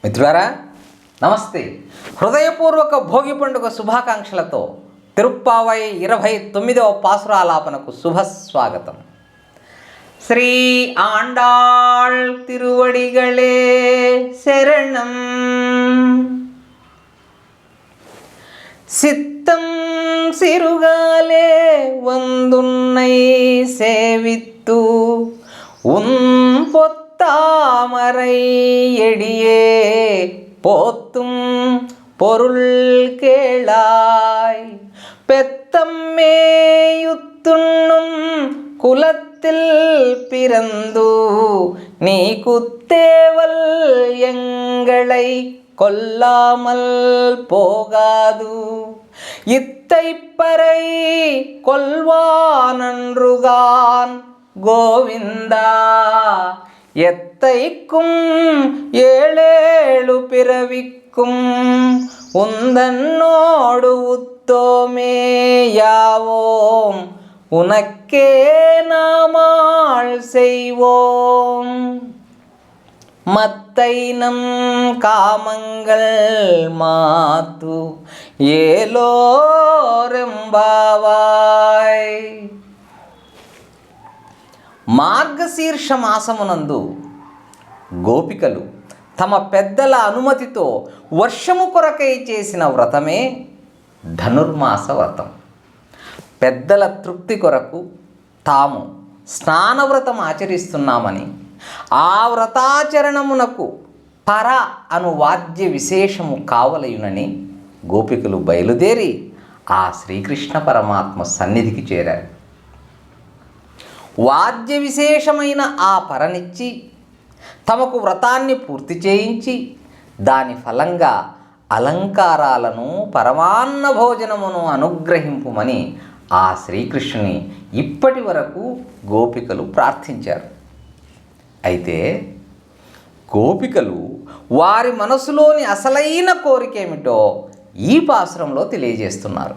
మిత్రులారా నమస్తే. హృదయపూర్వక భోగి పండుగ శుభాకాంక్షలతో తిరుప్పావై 29వ పాసురాలాపనకు శుభస్వాగతం. శ్రీ ఆండాళ్ తిరువడిగళే శరణం. சித்தம் சிறுகாலே வந்துன்னை சேவித்து உன் பொத்தாமரை எடியே போத்தும் பொருள் கேளாய். பெத்தம்மேயுத்துண்ணும் குலத்தில் பிறந்து நீ குத்தேவல் எங்களை கொல்லாமல் போகாது. இத்தைப்பறை கொல்வானன்றுகான் கோவிந்தா. எத்தைக்கும் ஏழேழு பிறவிக்கும் உந்தன்னோடு உத்தோமேயாவோம். உனக்கே நாமாள் செய்வோம். மத்தைனம் காமங்கள் மாத்து ఏలోరెంబావాయ్. మార్గశీర్ష మాసమునందు గోపికలు తమ పెద్దల అనుమతితో వర్షము కొరకై చేసిన వ్రతమే ధనుర్మాస వ్రతం. పెద్దల తృప్తి కొరకు తాము స్నానవ్రతం ఆచరిస్తున్నామని, ఆ వ్రతాచరణమునకు పర అను వాద్య విశేషము కావలయునని గోపికలు బయలుదేరి ఆ శ్రీకృష్ణ పరమాత్మ సన్నిధికి చేరారు. వాద్య విశేషమైన ఆ పరనిచ్చి తమకు వ్రతాన్ని పూర్తి చేయించి దాని ఫలంగా అలంకారాలను పరమాన్న భోజనమును అనుగ్రహింపుమని ఆ శ్రీకృష్ణుని ఇప్పటి వరకు గోపికలు ప్రార్థించారు. అయితే గోపికలు వారి మనసులోని అసలైన కోరిక ఏమిటో ఈ పాసురంలో తెలియజేస్తున్నారు.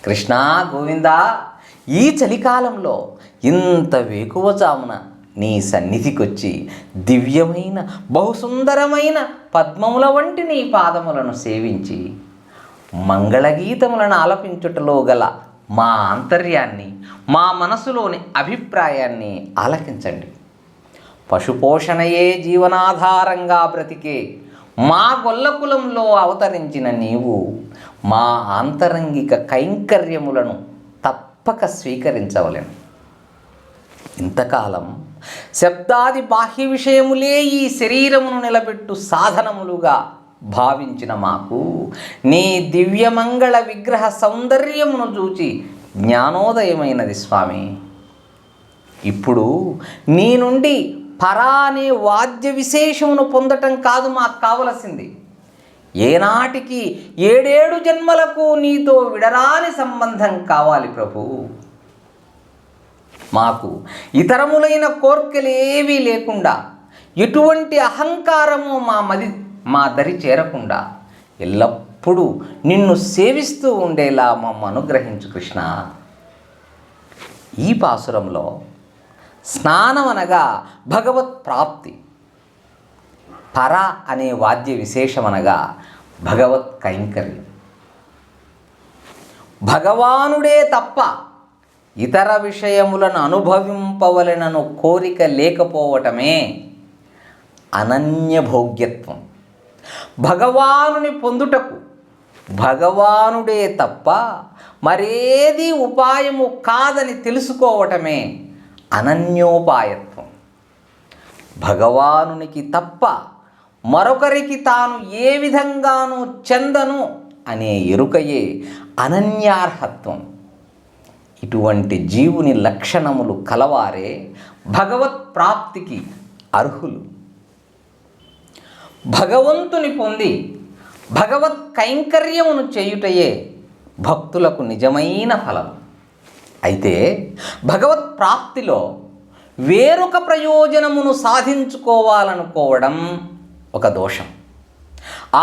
కృష్ణ గోవిందా, ఈ చలికాలంలో ఇంత వేకువజామున నీ సన్నిధికొచ్చి దివ్యమైన బహుసుందరమైన పద్మముల వంటి నీ పాదములను సేవించి మంగళగీతములను ఆలపించుటలో గల మా ఆంతర్యాన్ని, మా మనసులోని అభిప్రాయాన్ని ఆలకించండి. పశుపోషణయే జీవనాధారంగా బ్రతికే మా గొల్లకులంలో అవతరించిన నీవు మా ఆంతరంగిక కైంకర్యములను తప్పక స్వీకరించవలెను. ఇంతకాలం శబ్దాది బాహ్య విషయములే ఈ శరీరమును నిలబెట్టు సాధనములుగా భావించిన మాకు నీ దివ్యమంగళ విగ్రహ సౌందర్యమును చూచి జ్ఞానోదయమైనది స్వామి. ఇప్పుడు నీ నుండి పరా అనే వాద్య విశేషమును పొందటం కాదు మాకు కావలసింది. ఏనాటికి 7 జన్మలకు నీతో విడరాని సంబంధం కావాలి ప్రభు. మాకు ఇతరములైన కోర్కెలేవీ లేకుండా, ఎటువంటి అహంకారము మా దరి చేరకుండా ఎల్లప్పుడూ నిన్ను సేవిస్తూ ఉండేలా మమ్మ అనుగ్రహించు కృష్ణ. ఈ పాసురంలో స్నానం అనగా భగవత్ ప్రాప్తి, పర అనే వాద్య విశేషమనగా భగవత్ కైంకర్యం. భగవానుడే తప్ప ఇతర విషయములను అనుభవింపవలెనను కోరిక లేకపోవటమే అనన్యభోగ్యత్వం. భగవానుని పొందుటకు భగవానుడే తప్ప మరేది ఉపాయము కాదని తెలుసుకోవటమే అనన్యోపాయత్వం. భగవానునికి తప్ప మరొకరికి తాను ఏ విధంగానూ చెందను అనే ఎరుకయే అనన్యార్హత్వం. ఇటువంటి జీవుని లక్షణములు కలవారే భగవత్ ప్రాప్తికి అర్హులు. భగవంతుని పొంది భగవత్ కైంకర్యమును చేయుటయే భక్తులకు నిజమైన ఫలం. అయితే భగవత్ ప్రాప్తిలో వేరొక ప్రయోజనమును సాధించుకోవాలనుకోవడం ఒక దోషం.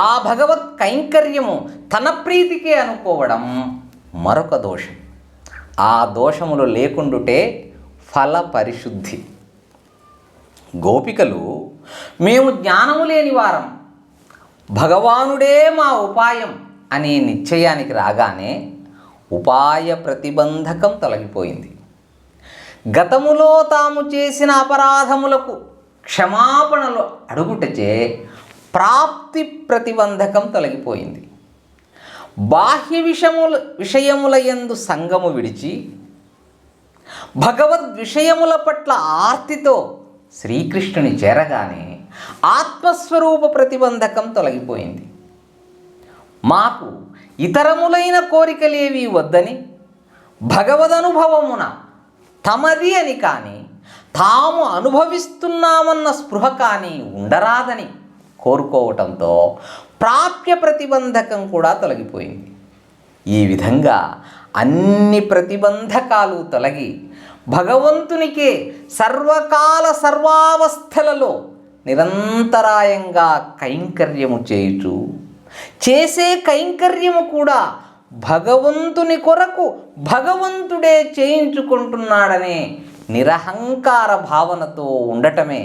ఆ భగవత్ కైంకర్యము తన ప్రీతికే అనుకోవడం మరొక దోషం. ఆ దోషములు లేకుండుటే ఫల పరిశుద్ధి. గోపికలు మేము జ్ఞానము లేని వారం, భగవానుడే మా ఉపాయం అనే నిశ్చయానికి రాగానే ఉపాయ ప్రతిబంధకం తొలగిపోయింది. గతములో తాము చేసిన అపరాధములకు క్షమాపణలు అడుగుటచే ప్రాప్తి ప్రతిబంధకం తొలగిపోయింది. బాహ్య విషయముల యందు సంగము విడిచి భగవద్ విషయముల పట్ల ఆర్తితో శ్రీకృష్ణుని చేరగానే ఆత్మస్వరూప ప్రతిబంధకం తొలగిపోయింది. మాకు ఇతరములైన కోరికలేవి వద్దని, భగవదనుభవమున తమది అని కానీ తాము అనుభవిస్తున్నామన్న స్పృహ కానీ ఉండరాదని కోరుకోవటంతో ప్రాప్య ప్రతిబంధకం కూడా తొలగిపోయింది. ఈ విధంగా అన్ని ప్రతిబంధకాలు తొలగి భగవంతునికే సర్వకాల సర్వావస్థలలో నిరంతరాయంగా కైంకర్యము చేయుచు, చేసే కైంకర్యము కూడా భగవంతుని కొరకు భగవంతుడే చేయించుకుంటున్నాడనే నిరహంకార భావనతో ఉండటమే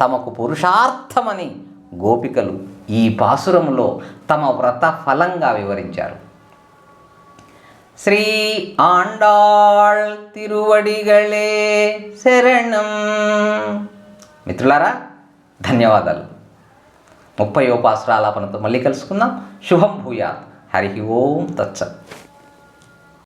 తమకు పురుషార్థమని గోపికలు ఈ పాసురములో తమ వ్రత ఫలంగా వివరించారు. శ్రీ ఆండాళ్ తిరువడిగళే శరణం. మిత్రులారా, ధన్యవాదాలు. 30వ పాసురాలాపనతో మళ్ళీ కలుసుకుందాం. శుభం భూయాత్. హరి ఓం తత్సత్.